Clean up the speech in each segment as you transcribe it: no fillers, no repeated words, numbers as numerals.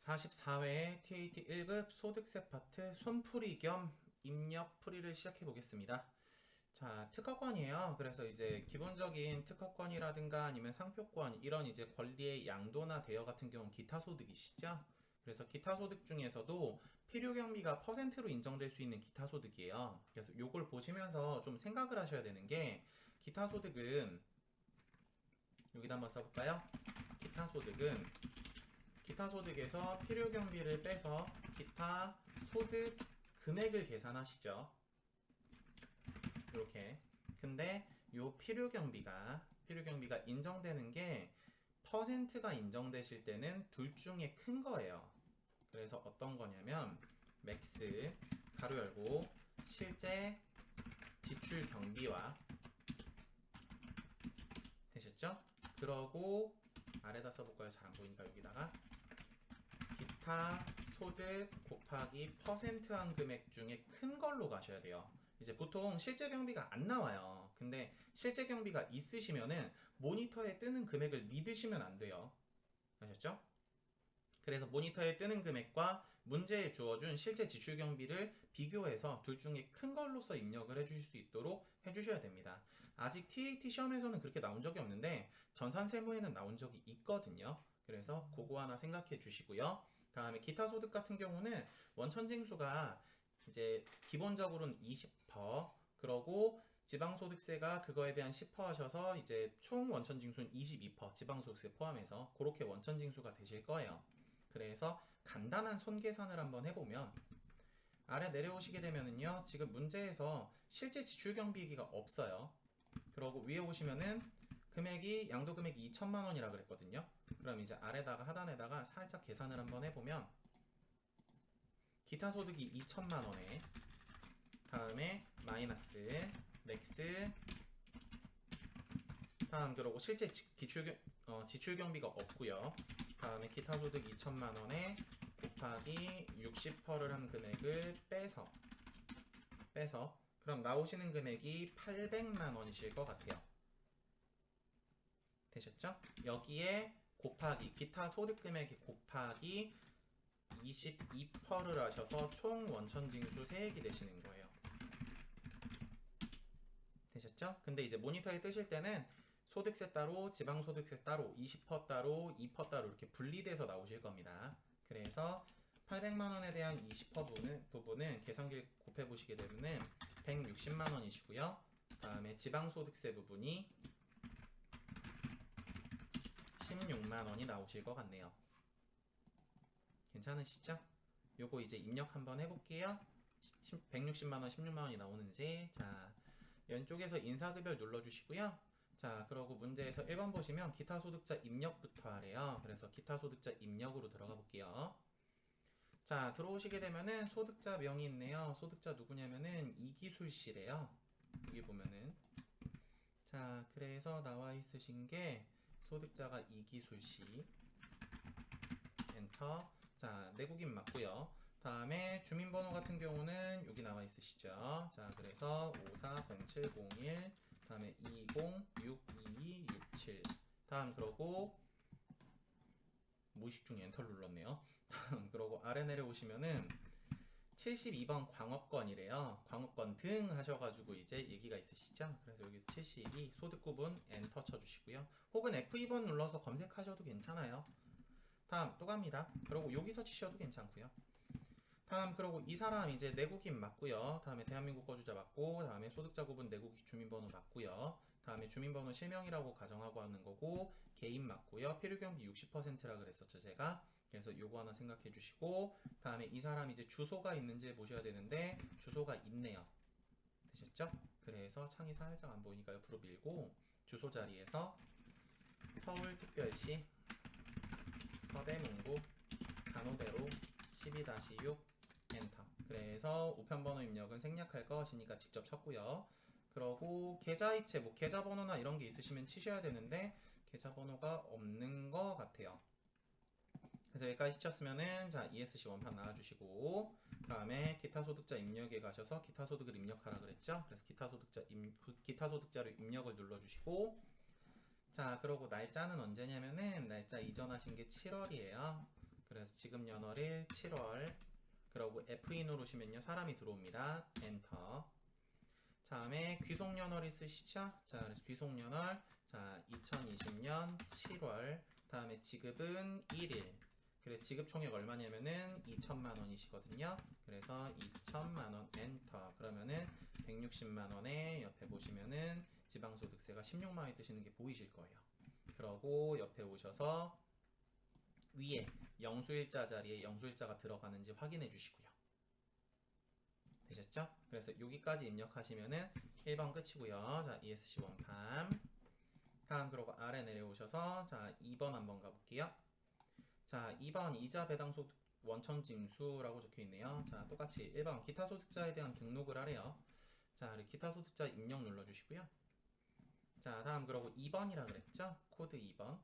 44회 TAT 1급 소득세 파트 손풀이 겸 입력 풀이를 시작해 보겠습니다. 자, 특허권이에요. 그래서 이제 기본적인 특허권이라든가 아니면 상표권 이런 이제 권리의 양도나 대여 같은 경우는 기타 소득이시죠? 그래서 기타 소득 중에서도 필요 경비가 퍼센트로 인정될 수 있는 기타 소득이에요. 그래서 요걸 보시면서 좀 생각을 하셔야 되는 게 기타 소득은 여기다 한번 써볼까요? 기타 소득은 기타 소득에서 필요 경비를 빼서 기타 소득 금액을 계산하시죠. 이렇게. 근데 요 필요 경비가 인정되는 게 퍼센트가 인정되실 때는 둘 중에 큰 거예요. 그래서 어떤 거냐면 맥스 가로 열고 실제 지출 경비와 되셨죠? 그러고 아래다 써볼까요? 잘 안 보이니까 여기다가 기타 소득 곱하기 퍼센트한 금액 중에 큰 걸로 가셔야 돼요. 이제 보통 실제 경비가 안 나와요. 근데 실제 경비가 있으시면은 모니터에 뜨는 금액을 믿으시면 안 돼요. 아셨죠? 그래서 모니터에 뜨는 금액과 문제에 주어준 실제 지출 경비를 비교해서 둘 중에 큰 걸로서 입력을 해주실 수 있도록 해주셔야 됩니다. 아직 TAT 시험에서는 그렇게 나온 적이 없는데 전산세무에는 나온 적이 있거든요. 그래서 그거 하나 생각해 주시고요. 다음에 기타 소득 같은 경우는 원천징수가 이제 기본적으로는 20%, 그러고 지방소득세가 그거에 대한 10% 하셔서 이제 총 원천징수는 22%, 지방소득세 포함해서 그렇게 원천징수가 되실 거예요. 그래서 간단한 손계산을 한번 해보면 아래 내려오시게 되면은요, 지금 문제에서 실제 지출 경비 얘기가 없어요. 그러고 위에 오시면은 금액이 양도 금액이 2천만 원이라 그랬거든요. 그럼 이제 아래다가 하단에다가 살짝 계산을 한번 해보면 기타 소득이 2천만 원에 다음에 마이너스 맥스 다음 그러고 실제 지출 경비가 없고요. 다음에 기타 소득 2천만 원에 곱하기 60%를 한 금액을 빼서 그럼 나오시는 금액이 800만 원이실 것 같아요. 되셨죠? 여기에 곱하기 기타 소득 금액이 곱하기 22%를 하셔서 총 원천징수 세액이 되시는 거예요. 되셨죠? 근데 이제 모니터에 뜨실 때는 소득세 따로, 지방소득세 따로, 20% 따로, 2% 따로 이렇게 분리돼서 나오실 겁니다. 그래서 800만 원에 대한 20% 부분은 계산기 곱해 보시게 되면은 160만 원이시고요. 다음에 지방소득세 부분이 16만 원이 나오실 것 같네요. 괜찮으시죠? 요거 이제 입력 한번 해볼게요. 160만 원, 16만 원이 나오는지. 자, 왼쪽에서 인사급여 눌러주시고요. 자, 그러고 문제에서 1번 보시면 기타 소득자 입력부터 하래요. 그래서 기타 소득자 입력으로 들어가 볼게요. 자, 들어오시게 되면은 소득자 명이 있네요. 소득자 누구냐면은 이기술 씨래요. 여기 보면은. 자, 그래서 나와 있으신 게 소득자가 이기술 씨. 엔터. 자, 내국인 맞고요. 다음에 주민번호 같은 경우는 여기 나와 있으시죠. 자, 그래서 540701 다음에 206267 다음 그러고 무의식 중에 엔터를 눌렀네요. 다음 그러고 아래 내려오시면은 72번 광업권이래요. 광업권 등 하셔가지고 이제 얘기가 있으시죠. 그래서 여기서 72 소득 구분 엔터 쳐주시고요. 혹은 F2번 눌러서 검색하셔도 괜찮아요. 다음 또 갑니다. 그리고 여기서 치셔도 괜찮고요. 다음 그리고 이 사람 이제 내국인 맞고요. 다음에 대한민국 거주자 맞고 다음에 소득자 구분 내국 주민번호 맞고요. 다음에 주민번호 실명이라고 가정하고 하는 거고 개인 맞고요. 필요경비 60%라 그랬었죠 제가. 그래서 요거 하나 생각해 주시고 다음에 이 사람 이제 주소가 있는지 보셔야 되는데 주소가 있네요. 되셨죠? 그래서 창이 살짝 안 보이니까 옆으로 밀고 주소 자리에서 서울특별시 서대문구 간호대로 12-6 엔터. 그래서 우편번호 입력은 생략할 것이니까 직접 쳤고요. 그러고 계좌이체 뭐 계좌번호나 이런 게 있으시면 치셔야 되는데 계좌번호가 없는 것 같아요. 그래서 여기까지 치셨으면은 자 ESC 원판 나와주시고 다음에 기타 소득자 입력에 가셔서 기타 소득을 입력하라 그랬죠. 그래서 기타 소득자를 입력을 눌러주시고 자 그러고 날짜는 언제냐면은 날짜 이전하신 게 7월이에요. 그래서 지급 연월일 7월. 그러고 F2 누르시면요. 사람이 들어옵니다. 엔터. 다음에 귀속 연월 있으시죠? 자, 그래서 귀속 연월. 자, 2020년 7월. 다음에 지급은 1일. 그래 지급 총액 얼마냐면은 2천만 원이시거든요. 그래서 2천만 원 엔터. 그러면은 160만 원에 옆에 보시면은 지방소득세가 16만 원이 뜨시는 게 보이실 거예요. 그러고 옆에 오셔서 위에 영수일자 자리에 영수일자가 들어가는지 확인해 주시고요. 되셨죠? 그래서 여기까지 입력하시면은 1번 끝이고요. 자, ESC 원판. 다음 그러고 아래 내려오셔서 자, 2번 한번 가볼게요. 자, 2번 이자 배당 소득 원천 징수라고 적혀 있네요. 자, 똑같이 1번 기타 소득자에 대한 등록을 하래요. 자, 기타 소득자 입력 눌러 주시고요. 자, 다음 그러고 2번이라 그랬죠? 코드 2번.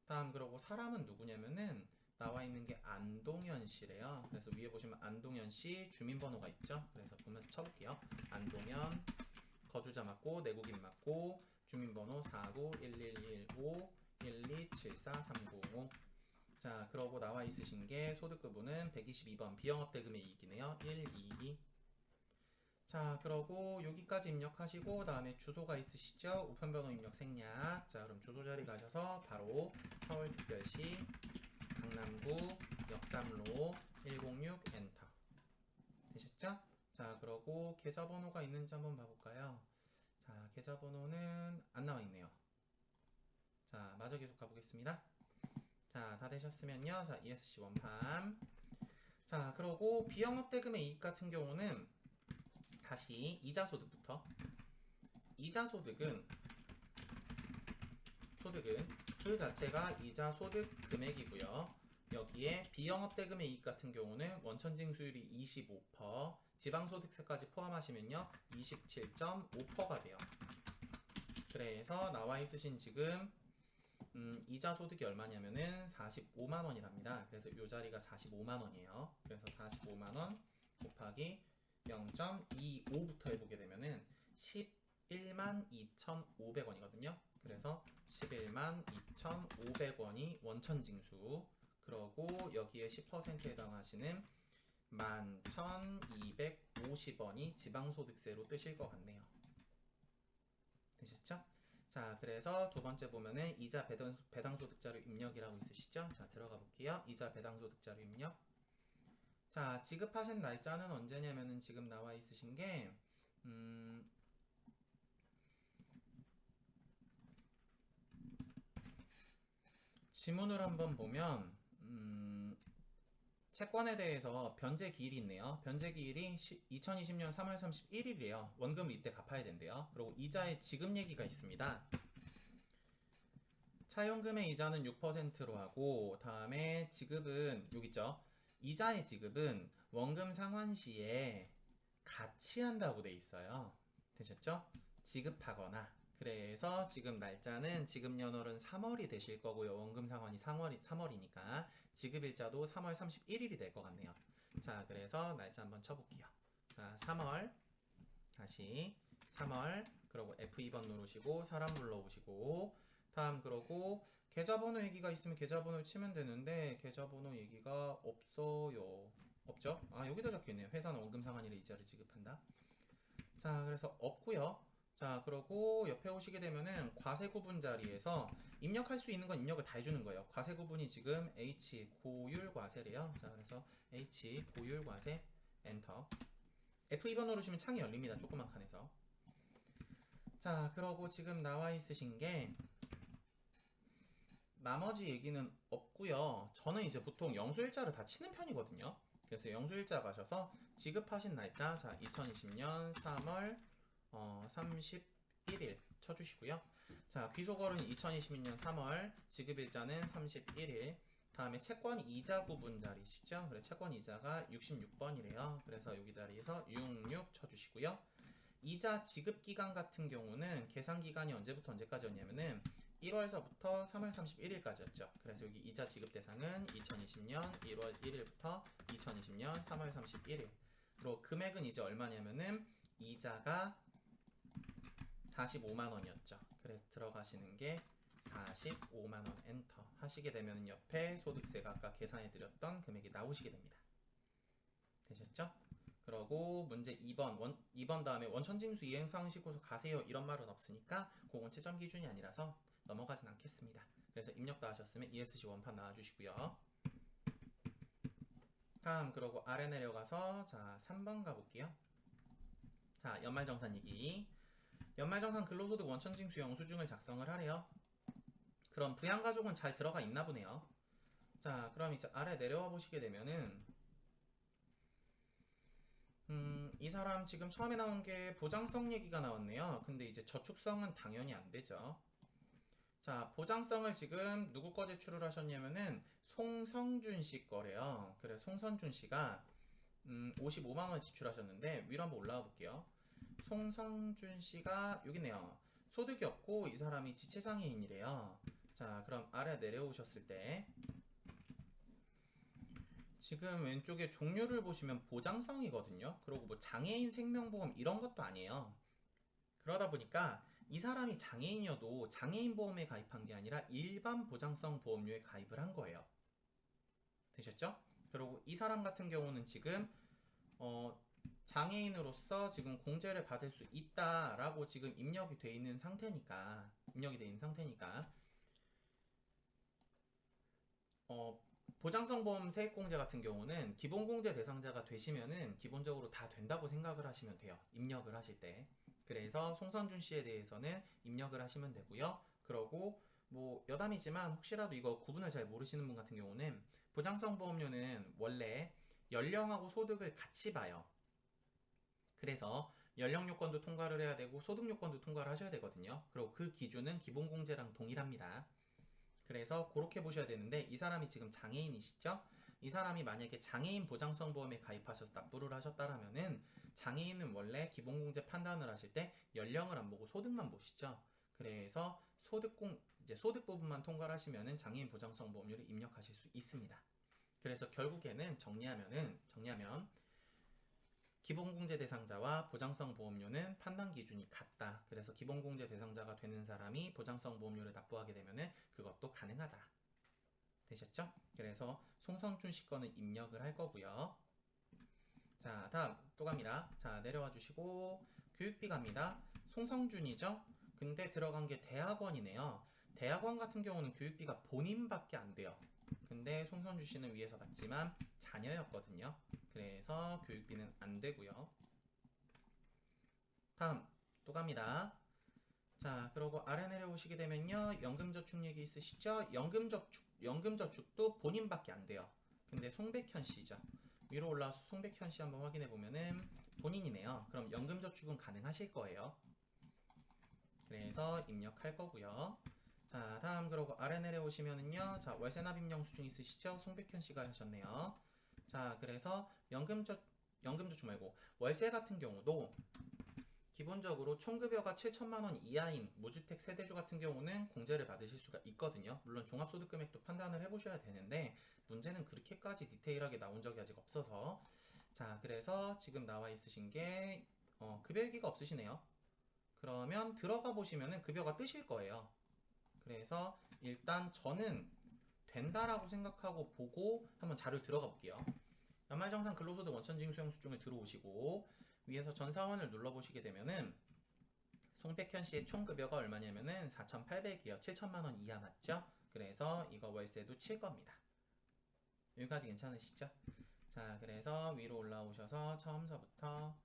다음 그러고 사람은 누구냐면은 나와 있는 게 안동현 씨래요. 그래서 위에 보시면 안동현 씨 주민번호가 있죠? 그래서 보면서 쳐볼게요. 안동현 거주자 맞고 내국인 맞고 주민번호 49111512743005. 자, 그러고 나와 있으신 게 소득급은 122번 비영업 대금의 이익이네요. 122. 자, 그러고 여기까지 입력하시고 다음에 주소가 있으시죠? 우편번호 입력 생략. 자, 그럼 주소 자리 가셔서 바로 서울특별시 강남구 역삼로 106 엔터. 되셨죠? 자, 그러고 계좌번호가 있는지 한번 봐볼까요? 자, 계좌번호는 안 나와 있네요. 자, 마저 계속 가보겠습니다. 자, 다 되셨으면요. 자, ESC 원판. 자, 그러고 비영업 대금의 이익 같은 경우는 다시 이자소득부터. 이자소득은 그 자체가 이자소득 금액이고요. 여기에 비영업 대금의 이익 같은 경우는 원천징수율이 25%, 지방소득세까지 포함하시면요 27.5%가 돼요. 그래서 나와 있으신 지금 이자 소득이 얼마냐면은 45만 원이랍니다. 그래서 이 자리가 45만 원이에요. 그래서 45만 원 곱하기 0.25부터 해보게 되면은 11만 2,500원이거든요. 그래서 11만 2,500원이 원천징수. 그러고 여기에 10%에 해당하시는 11,250원이 지방소득세로 뜨실 것 같네요. 되셨죠? 자, 그래서 두 번째 보면은 이자 배당소득자료 입력이라고 있으시죠? 자, 들어가 볼게요. 이자 배당소득자료 입력. 자, 지급하신 날짜는 언제냐면은 지금 나와 있으신 게 지문을 한번 보면 채권에 대해서 변제 기일이 있네요. 변제 기일이 2020년 3월 31일이에요. 원금을 이때 갚아야 된대요. 그리고 이자의 지급 얘기가 있습니다. 차용금의 이자는 6%로 하고 다음에 지급은 여기 있죠. 이자의 지급은 원금 상환 시에 같이 한다고 돼 있어요. 되셨죠? 지급하거나. 그래서 지금 날짜는 지급 연월은 3월이 되실 거고요. 원금 상환이 3월이니까 지급일자도 3월 31일이 될 것 같네요. 자, 그래서 날짜 한번 쳐볼게요. 자, 3월 다시 3월 그러고 F2번 누르시고 사람 불러오시고 다음 그러고 계좌번호 얘기가 있으면 계좌번호 치면 되는데 계좌번호 얘기가 없어요. 없죠? 아, 여기다 적혀있네요. 회사는 원금 상환일에 이자를 지급한다. 자, 그래서 없고요. 자, 그러고 옆에 오시게 되면은 과세 구분 자리에서 입력할 수 있는 건 입력을 다 해주는 거예요. 과세 구분이 지금 H 고율 과세래요. 자, 그래서 H 고율 과세 엔터. F2번 누르시면 창이 열립니다. 조그만 칸에서. 자, 그러고 지금 나와 있으신 게 나머지 얘기는 없고요. 저는 이제 보통 영수일자를 다 치는 편이거든요. 그래서 영수일자 가셔서 지급하신 날짜 자 2020년 3월 31일 쳐주시고요. 자, 귀속월은 2022년 3월, 지급일자는 31일. 다음에 채권 이자 구분 자리시죠? 그래, 채권 이자가 66번이래요. 그래서 여기 자리에서 66 쳐주시고요. 이자 지급 기간 같은 경우는 계산 기간이 언제부터 언제까지였냐면은 1월서부터 3월 31일까지였죠. 그래서 여기 이자 지급 대상은 2020년 1월 1일부터 2020년 3월 31일. 그리고 금액은 이제 얼마냐면은 이자가 45만 원이었죠. 그래서 들어가시는 게 45만원 엔터 하시게 되면 옆에 소득세가 아까 계산해 드렸던 금액이 나오시게 됩니다. 되셨죠? 그러고 문제 2번 다음에 원천징수 이행상식고서 가세요 이런 말은 없으니까 그건 채점 기준이 아니라서 넘어가진 않겠습니다. 그래서 입력 다 하셨으면 ESC 원판 나와주시고요. 다음 그러고 아래 내려가서 자 3번 가볼게요. 자 연말정산 얘기. 연말정산 근로소득 원천징수 영수증을 작성을 하래요. 그럼 부양가족은 잘 들어가 있나 보네요. 자 그럼 이제 아래 내려와 보시게 되면은 이 사람 지금 처음에 나온 게 보장성 얘기가 나왔네요. 근데 이제 저축성은 당연히 안 되죠. 자, 보장성을 지금 누구 거 제출을 하셨냐면은 송성준 씨 거래요. 그래, 송성준 씨가 55만 원 지출하셨는데 위로 한번 올라와 볼게요. 송성준 씨가 여기네요. 소득이 없고 이 사람이 지체장애인이래요. 자, 그럼 아래 내려오셨을 때 지금 왼쪽에 종류를 보시면 보장성이거든요. 그리고 뭐 장애인 생명보험 이런 것도 아니에요. 그러다 보니까 이 사람이 장애인이어도 장애인 보험에 가입한 게 아니라 일반 보장성 보험료에 가입을 한 거예요. 되셨죠? 그리고 이 사람 같은 경우는 지금 장애인으로서 지금 공제를 받을 수 있다라고 지금 입력이 돼 있는 상태니까 보장성 보험 세액공제 같은 경우는 기본공제 대상자가 되시면은 기본적으로 다 된다고 생각을 하시면 돼요. 입력을 하실 때. 그래서 송선준 씨에 대해서는 입력을 하시면 되고요. 그러고 뭐 여담이지만 혹시라도 이거 구분을 잘 모르시는 분 같은 경우는 보장성 보험료는 원래 연령하고 소득을 같이 봐요. 그래서 연령 요건도 통과를 해야 되고 소득 요건도 통과를 하셔야 되거든요. 그리고 그 기준은 기본공제랑 동일합니다. 그래서 그렇게 보셔야 되는데 이 사람이 지금 장애인이시죠? 이 사람이 만약에 장애인 보장성 보험에 가입하셔서 납부를 하셨다라면은 장애인은 원래 기본공제 판단을 하실 때 연령을 안 보고 소득만 보시죠. 그래서 이제 소득 부분만 통과를 하시면은 장애인 보장성 보험료를 입력하실 수 있습니다. 그래서 결국에는 정리하면 기본공제 대상자와 보장성 보험료는 판단 기준이 같다. 그래서 기본공제 대상자가 되는 사람이 보장성 보험료를 납부하게 되면은 그것도 가능하다. 되셨죠? 그래서 송성준 씨 거는 입력을 할 거고요. 자, 다음 또 갑니다. 자, 내려와 주시고 교육비 갑니다. 송성준이죠? 근데 들어간 게 대학원이네요. 대학원 같은 경우는 교육비가 본인밖에 안 돼요. 근데 송성준 씨는 위에서 봤지만 자녀였거든요. 그래서 교육비는 안 되고요. 다음 또 갑니다. 자, 그러고 아래 내려오시게 되면요. 연금저축 얘기 있으시죠? 연금저축도 본인밖에 안 돼요. 근데 송백현 씨죠. 위로 올라와서 송백현 씨 한번 확인해 보면은 본인이네요. 그럼 연금저축은 가능하실 거예요. 그래서 입력할 거고요. 자, 다음 그러고 아래 내려오시면은요. 자, 월세납입 영수증 있으시죠? 송백현 씨가 하셨네요. 자, 그래서 연금저축 말고 월세 같은 경우도 기본적으로 총급여가 7천만 원 이하인 무주택 세대주 같은 경우는 공제를 받으실 수가 있거든요. 물론 종합소득금액도 판단을 해보셔야 되는데 문제는 그렇게까지 디테일하게 나온 적이 아직 없어서 자, 그래서 지금 나와 있으신 게 급여기가 없으시네요. 그러면 들어가 보시면은 급여가 뜨실 거예요. 그래서 일단 저는 된다라고 생각하고 보고 한번 자료 들어가 볼게요. 연말정산 근로소득 원천징수영수증을 들어오시고 위에서 전사원을 눌러보시게 되면은 송백현 씨의 총급여가 얼마냐면은 4,800이요. 7천만 원 이하 맞죠? 그래서 이거 월세도 칠 겁니다. 여기까지 괜찮으시죠? 자, 그래서 위로 올라오셔서 처음서부터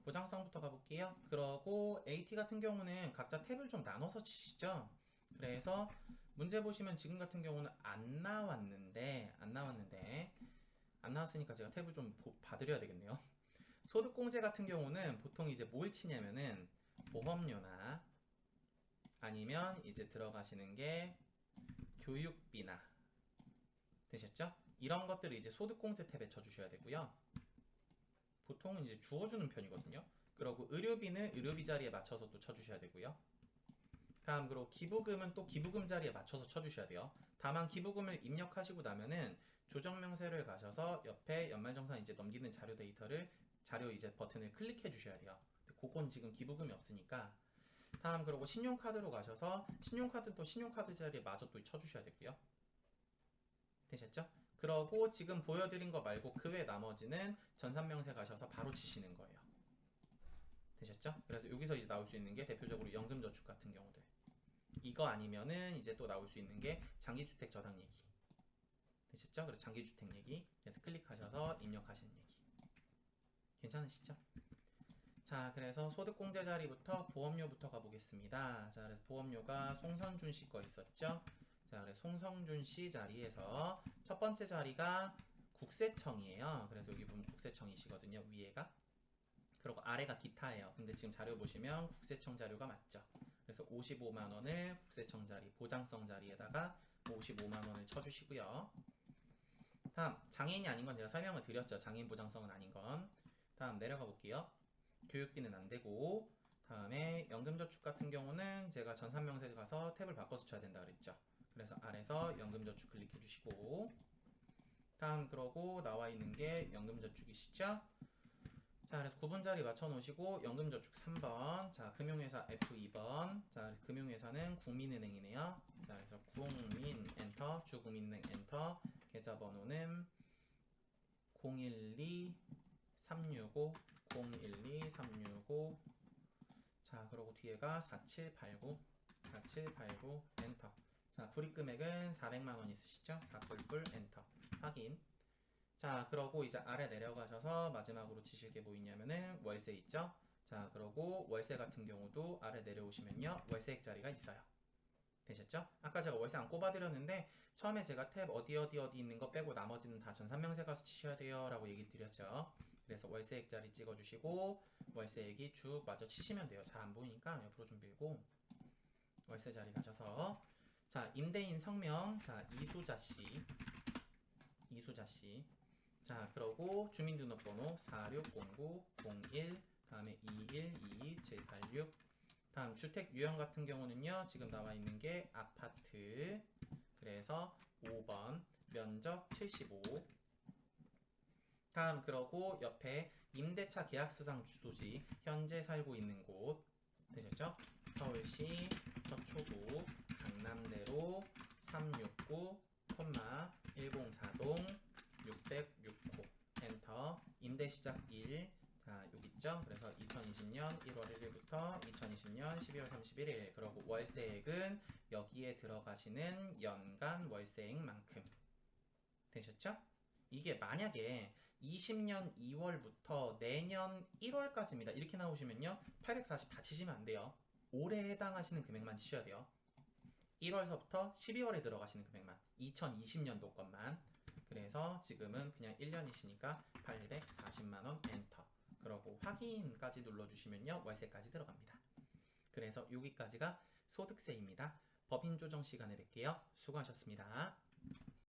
보장성부터 가볼게요. 그러고 AT 같은 경우는 각자 탭을 좀 나눠서 치시죠. 그래서 문제 보시면 지금 같은 경우는 안 나왔으니까 제가 탭을 좀 봐드려야 되겠네요. 소득공제 같은 경우는 보통 이제 뭘 치냐면은 보험료나 아니면 이제 들어가시는 게 교육비나 되셨죠? 이런 것들을 이제 소득공제 탭에 쳐주셔야 되고요. 보통은 이제 주어주는 편이거든요. 그리고 의료비는 의료비 자리에 맞춰서 또 쳐주셔야 되고요. 다음 그리고 기부금은 또 기부금 자리에 맞춰서 쳐주셔야 돼요. 다만 기부금을 입력하시고 나면은 조정 명세를 가셔서 옆에 연말정산 이제 넘기는 자료 이제 버튼을 클릭해 주셔야 돼요. 그건 지금 기부금이 없으니까 다음 그러고 신용카드로 가셔서 신용카드도 신용카드 자리에 마저 또 쳐주셔야 되고요. 되셨죠? 그러고 지금 보여드린 거 말고 그 외 나머지는 전산명세 가셔서 바로 치시는 거예요. 되셨죠? 그래서 여기서 이제 나올 수 있는 게 대표적으로 연금저축 같은 경우들. 이거 아니면은 이제 또 나올 수 있는 게 장기주택 저당 얘기. 되셨죠? 그래서 장기주택 얘기. 그래서 클릭하셔서 입력하시는 얘기. 괜찮으시죠? 자, 그래서 소득공제 자리부터 보험료부터 가보겠습니다. 자, 그래서 보험료가 송선준 씨 거 있었죠? 자, 그래서 송성준 씨 자리에서 첫 번째 자리가 국세청이에요. 그래서 여기 보면 국세청이시거든요. 위에가. 그리고 아래가 기타예요. 근데 지금 자료 보시면 국세청 자료가 맞죠? 그래서 55만 원을 국세청 자리, 보장성 자리에다가 55만 원을 쳐주시고요. 다음, 장애인이 아닌 건 제가 설명을 드렸죠. 장애인 보장성은 아닌 건. 다음 내려가 볼게요. 교육비는 안 되고, 다음에 연금저축 같은 경우는 제가 전산명세 가서 탭을 바꿔서 쳐야 된다 그랬죠. 그래서 아래서 연금저축 클릭해 주시고, 다음 그러고 나와 있는 게 연금저축이시죠? 자, 그래서 구분자리 맞춰 놓으시고 연금저축 3번. 자, 금융회사 F2번. 자, 금융회사는 국민은행이네요. 자, 그래서 국민 엔터, 주국민은행 엔터. 계좌번호는 012365 012365. 자, 그러고 뒤에가 4789 엔터. 자, 불이금액은 400만 원 있으시죠? 4뿔뿔 엔터. 확인. 자, 그러고 이제 아래 내려가셔서 마지막으로 치실 게 뭐 있냐면은 월세 있죠? 자, 그러고 월세 같은 경우도 아래 내려오시면요. 월세액 자리가 있어요. 되셨죠? 아까 제가 월세 안 꼽아드렸는데 처음에 제가 탭 어디 있는 거 빼고 나머지는 다 전산명세 가서 치셔야 돼요 라고 얘기를 드렸죠. 그래서 월세액 자리 찍어주시고 월세액이 쭉 마저 치시면 돼요. 잘 안 보이니까 옆으로 좀 밀고 월세 자리 가셔서 자, 임대인 성명. 자, 이수자씨. 자, 그러고 주민등록번호 460901, 다음에 2122786. 다음 주택 유형 같은 경우는요. 지금 나와 있는 게 아파트. 그래서 5번 면적 75. 다음 그러고 옆에 임대차 계약수상 주소지 현재 살고 있는 곳 되셨죠? 서울시 서초구 강남대로 369, 104동 606호 엔터. 임대 시작 일. 자, 여기 있죠? 그래서 2020년 1월 1일부터 2020년 12월 31일. 그리고 월세액은 여기에 들어가시는 연간 월세액만큼. 되셨죠? 이게 만약에 20년 2월부터 내년 1월까지입니다. 이렇게 나오시면요. 840 다 치시면 안 돼요. 올해 해당하시는 금액만 치셔야 돼요. 1월서부터 12월에 들어가시는 금액만. 2020년도 것만. 그래서 지금은 그냥 1년이시니까 840만원 엔터. 그러고 확인까지 눌러주시면요. 월세까지 들어갑니다. 그래서 여기까지가 소득세입니다. 법인 조정 시간에 뵐게요. 수고하셨습니다.